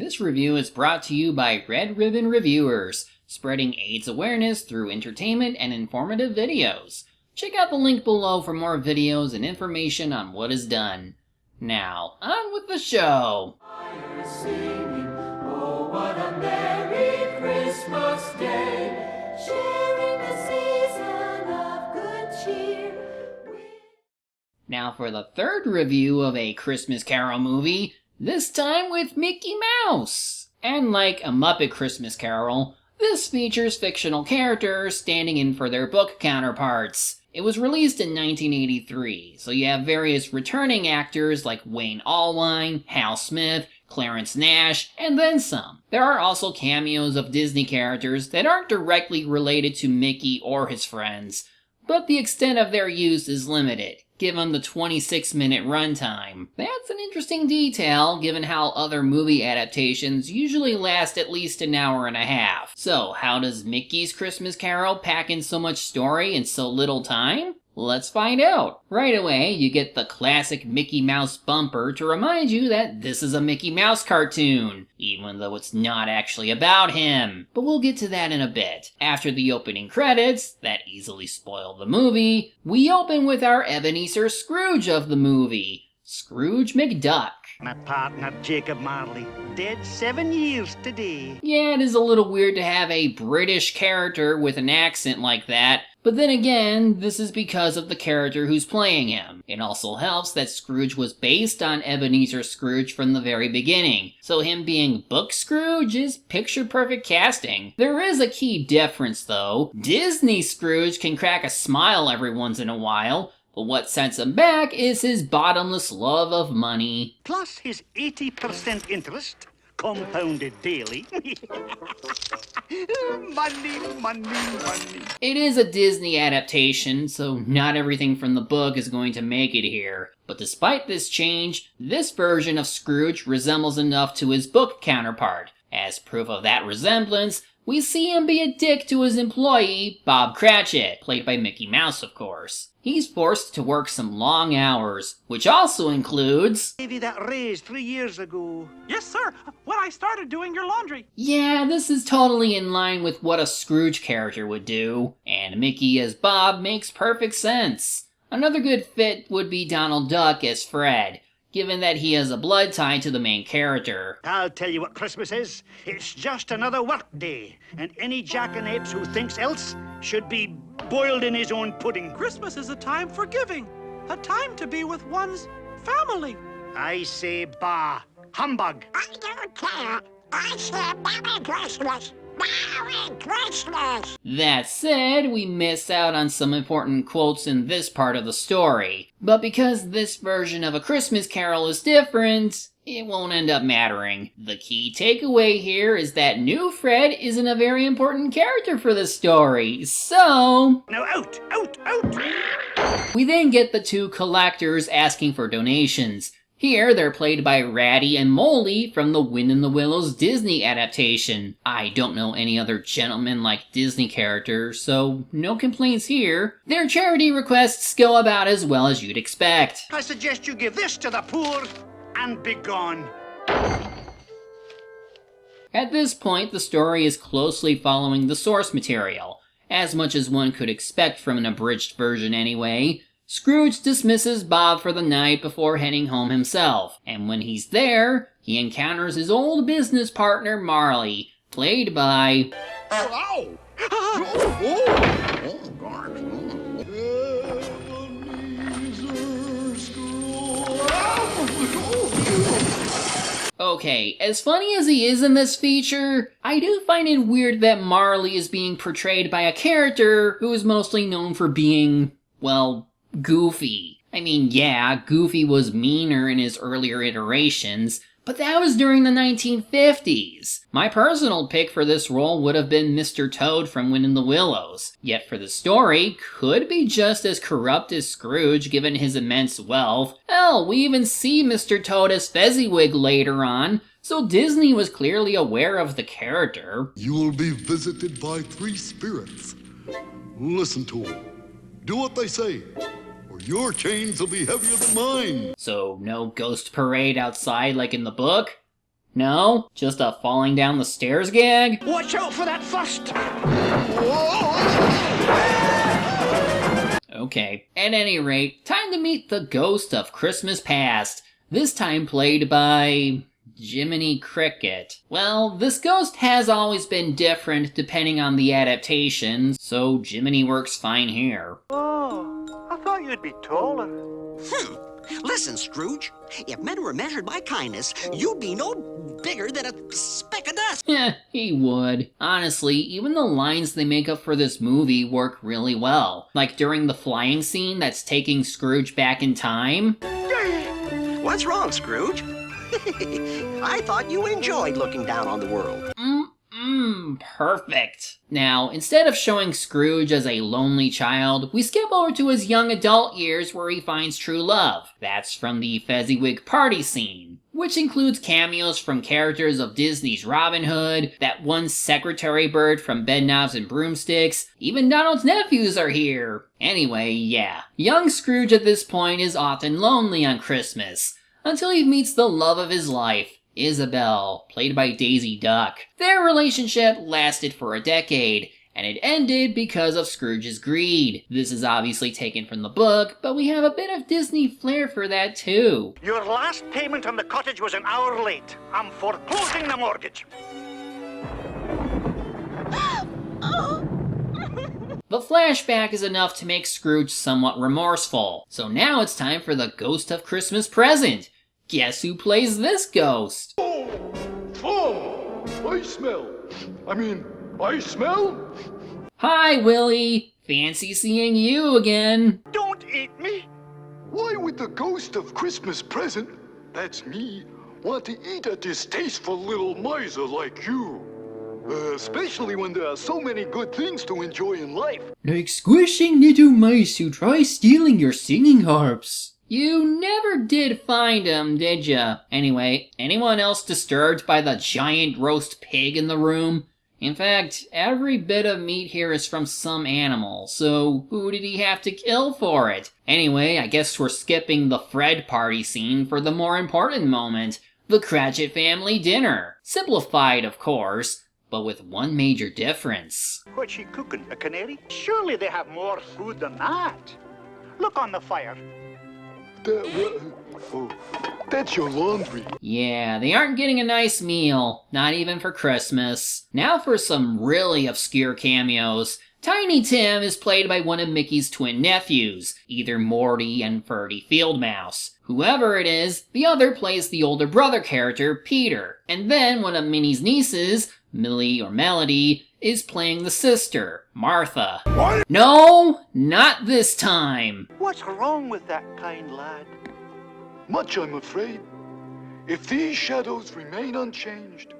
This review is brought to you by Red Ribbon Reviewers, spreading AIDS awareness through entertainment and informative videos. Check out the link below for more videos and information on what is done. Now, on with the show! Singing, oh, what a merry Christmas day, sharing the season of good cheer. Now for the third review of a Christmas Carol movie, this time with Mickey Mouse. And like a Muppet Christmas Carol, this features fictional characters standing in for their book counterparts. It was released in 1983, so you have various returning actors like Wayne Allwine, Hal Smith, Clarence Nash, and then some. There are also cameos of Disney characters that aren't directly related to Mickey or his friends, but the extent of their use is limited, given the 26-minute runtime. That's an interesting detail, given how other movie adaptations usually last at least an hour and a half. So, how does Mickey's Christmas Carol pack in so much story in so little time? Let's find out. Right away, you get the classic Mickey Mouse bumper to remind you that this is a Mickey Mouse cartoon, even though it's not actually about him. But we'll get to that in a bit. After the opening credits, that easily spoil the movie, we open with our Ebenezer Scrooge of the movie, Scrooge McDuck. My partner, Jacob Marley, dead 7 years today. Yeah, it is a little weird to have a British character with an accent like that, but then again, this is because of the character who's playing him. It also helps that Scrooge was based on Ebenezer Scrooge from the very beginning, so him being Book Scrooge is picture-perfect casting. There is a key difference though. Disney Scrooge can crack a smile every once in a while, but what sets him back is his bottomless love of money. Plus his 80% interest, compounded daily. Money, money, money. It is a Disney adaptation, so not everything from the book is going to make it here. But despite this change, this version of Scrooge resembles enough to his book counterpart. As proof of that resemblance, we see him be a dick to his employee, Bob Cratchit, played by Mickey Mouse, of course. He's forced to work some long hours, which also includes... Gave you that raise 3 years ago. Yes, sir, when I started doing your laundry. Yeah, this is totally in line with what a Scrooge character would do, and Mickey as Bob makes perfect sense. Another good fit would be Donald Duck as Fred, given that he has a blood tie to the main character. I'll tell you what Christmas is. It's just another work day, and any jackanapes who thinks else should be boiled in his own pudding. Christmas is a time for giving, a time to be with one's family. I say bah, humbug. I don't care. I say Merry Christmas. Merry Christmas! That said, we miss out on some important quotes in this part of the story. But because this version of A Christmas Carol is different, it won't end up mattering. The key takeaway here is that new Fred isn't a very important character for the story, so... Now out, out, out! We then get the two collectors asking for donations. Here, they're played by Ratty and Molly from the Wind in the Willows Disney adaptation. I don't know any other gentleman-like Disney character, so no complaints here. Their charity requests go about as well as you'd expect. I suggest you give this to the poor and be gone. At this point, the story is closely following the source material, as much as one could expect from an abridged version anyway. Scrooge dismisses Bob for the night before heading home himself, and when he's there, he encounters his old business partner Marley, played by... Hello! Oh, gosh. Okay, as funny as he is in this feature, I do find it weird that Marley is being portrayed by a character who is mostly known for being, well, Goofy. I mean, yeah, Goofy was meaner in his earlier iterations, but that was during the 1950s. My personal pick for this role would have been Mr. Toad from Wind in the Willows, yet for the story, could be just as corrupt as Scrooge given his immense wealth. Hell, we even see Mr. Toad as Fezziwig later on, so Disney was clearly aware of the character. You will be visited by 3 spirits. Listen to them. Do what they say, or your chains will be heavier than mine. So no ghost parade outside like in the book? No? Just a falling down the stairs gag? Watch out for that first! Okay. At any rate, time to meet the ghost of Christmas Past. This time played by Jiminy Cricket. Well, this ghost has always been different depending on the adaptation, so Jiminy works fine here. Oh, I thought you'd be taller. Listen, Scrooge, if men were measured by kindness, you'd be no bigger than a speck of dust. Yeah, he would. Honestly, even the lines they make up for this movie work really well. Like during the flying scene that's taking Scrooge back in time. What's wrong, Scrooge? I thought you enjoyed looking down on the world. Perfect. Now, instead of showing Scrooge as a lonely child, we skip over to his young adult years where he finds true love. That's from the Fezziwig party scene, which includes cameos from characters of Disney's Robin Hood, that one secretary bird from Bedknobs and Broomsticks, even Donald's nephews are here. Anyway, yeah, young Scrooge at this point is often lonely on Christmas, until he meets the love of his life, Isabel, played by Daisy Duck. Their relationship lasted for a decade, and it ended because of Scrooge's greed. This is obviously taken from the book, but we have a bit of Disney flair for that too. Your last payment on the cottage was an hour late. I'm foreclosing the mortgage. The flashback is enough to make Scrooge somewhat remorseful, so now it's time for the Ghost of Christmas Present. Guess who plays this ghost? Oh, I smell? Hi, Willie! Fancy seeing you again. Don't eat me. Why would the ghost of Christmas present, that's me, want to eat a distasteful little miser like you? Especially when there are so many good things to enjoy in life. Like squishing little mice who try stealing your singing harps. You never did find him, did ya? Anyway, anyone else disturbed by the giant roast pig in the room? In fact, every bit of meat here is from some animal, so who did he have to kill for it? Anyway, I guess we're skipping the Fred party scene for the more important moment, the Cratchit family dinner. Simplified, of course, but with one major difference. What's she cooking, a canary? Surely they have more food than that. Look on the fire. That's your laundry. Yeah, they aren't getting a nice meal, not even for Christmas. Now for some really obscure cameos. Tiny Tim is played by one of Mickey's twin nephews, either Morty and Ferdy Fieldmouse. Whoever it is, the other plays the older brother character, Peter. And then one of Minnie's nieces, Millie or Melody, is playing the sister, Martha. What? No, not this time. What's wrong with that kind lad? Much, I'm afraid. If these shadows remain unchanged,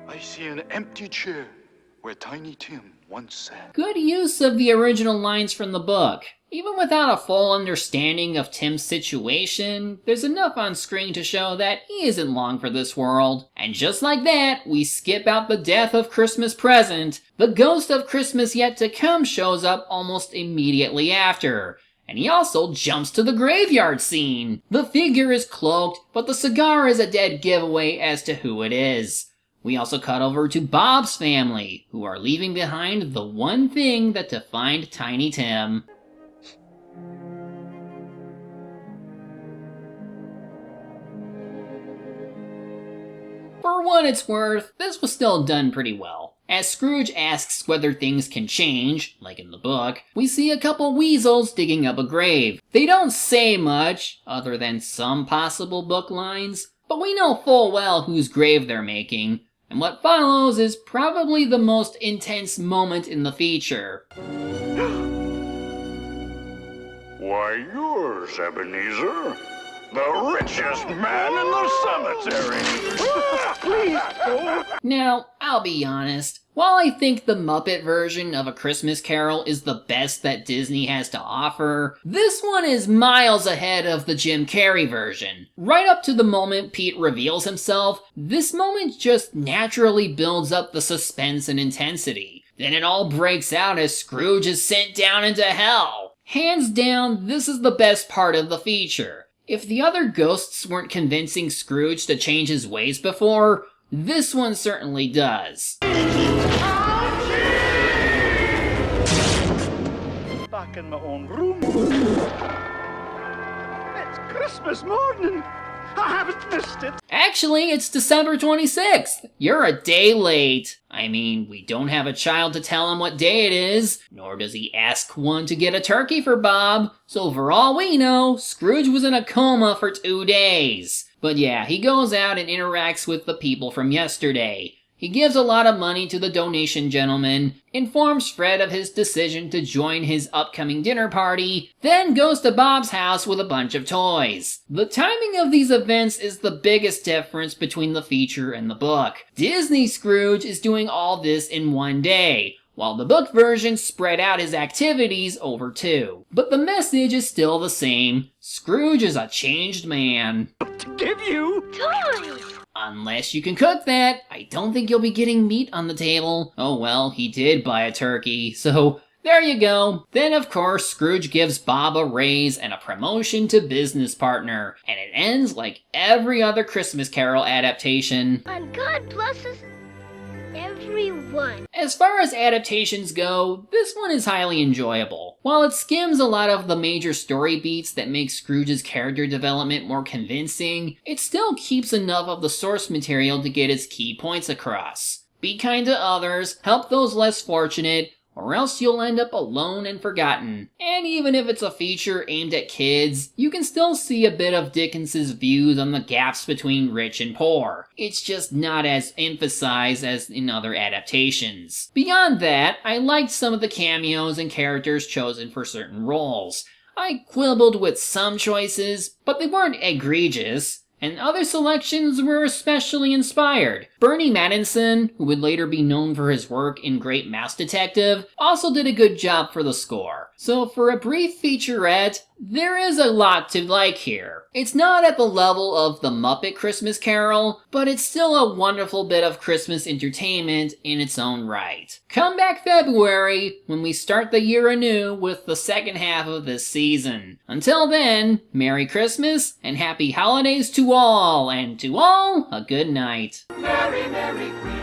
I see an empty chair where Tiny Tim once sat. Good use of the original lines from the book. Even without a full understanding of Tim's situation, there's enough on screen to show that he isn't long for this world. And just like that, we skip out the death of Christmas Present. The ghost of Christmas Yet to Come shows up almost immediately after. And he also jumps to the graveyard scene. The figure is cloaked, but the cigar is a dead giveaway as to who it is. We also cut over to Bob's family, who are leaving behind the one thing that defined Tiny Tim. For what it's worth, this was still done pretty well. As Scrooge asks whether things can change, like in the book, we see a couple weasels digging up a grave. They don't say much, other than some possible book lines, but we know full well whose grave they're making, and what follows is probably the most intense moment in the feature. Why, yours, Ebenezer. The richest man in the cemetery. Please, no. Now, I'll be honest, while I think the Muppet version of A Christmas Carol is the best that Disney has to offer, this one is miles ahead of the Jim Carrey version. Right up to the moment Pete reveals himself, this moment just naturally builds up the suspense and intensity. Then it all breaks out as Scrooge is sent down into hell. Hands down, this is the best part of the feature. If the other ghosts weren't convincing Scrooge to change his ways before, This one certainly does. Back in my own room. It's Christmas morning. I haven't missed it. Actually, it's December 26th. You're a day late. I mean, we don't have a child to tell him what day it is, nor does he ask one to get a turkey for Bob. So for all we know, Scrooge was in a coma for 2 days. But yeah, he goes out and interacts with the people from yesterday. He gives a lot of money to the donation gentleman, informs Fred of his decision to join his upcoming dinner party, then goes to Bob's house with a bunch of toys. The timing of these events is the biggest difference between the feature and the book. Disney Scrooge is doing all this in 1 day, while the book version spread out his activities over 2. But the message is still the same. Scrooge is a changed man. To give you Toys! Unless you can cook that, I don't think you'll be getting meat on the table. Oh well, he did buy a turkey, so there you go. Then of course, Scrooge gives Bob a raise and a promotion to business partner, and it ends like every other Christmas Carol adaptation. And God blesses everyone. As far as adaptations go, this one is highly enjoyable. While it skims a lot of the major story beats that make Scrooge's character development more convincing, it still keeps enough of the source material to get its key points across. Be kind to others, help those less fortunate, or else you'll end up alone and forgotten. And even if it's a feature aimed at kids, you can still see a bit of Dickens's views on the gaps between rich and poor. It's just not as emphasized as in other adaptations. Beyond that, I liked some of the cameos and characters chosen for certain roles. I quibbled with some choices, but they weren't egregious. And other selections were especially inspired. Bernie Mattinson, who would later be known for his work in Great Mouse Detective, also did a good job for the score. So for a brief featurette, there is a lot to like here. It's not at the level of The Muppet Christmas Carol, but it's still a wonderful bit of Christmas entertainment in its own right. Come back February, when we start the year anew with the second half of this season. Until then, Merry Christmas and Happy Holidays to all, and to all, a good night. Merry, Merry Christmas.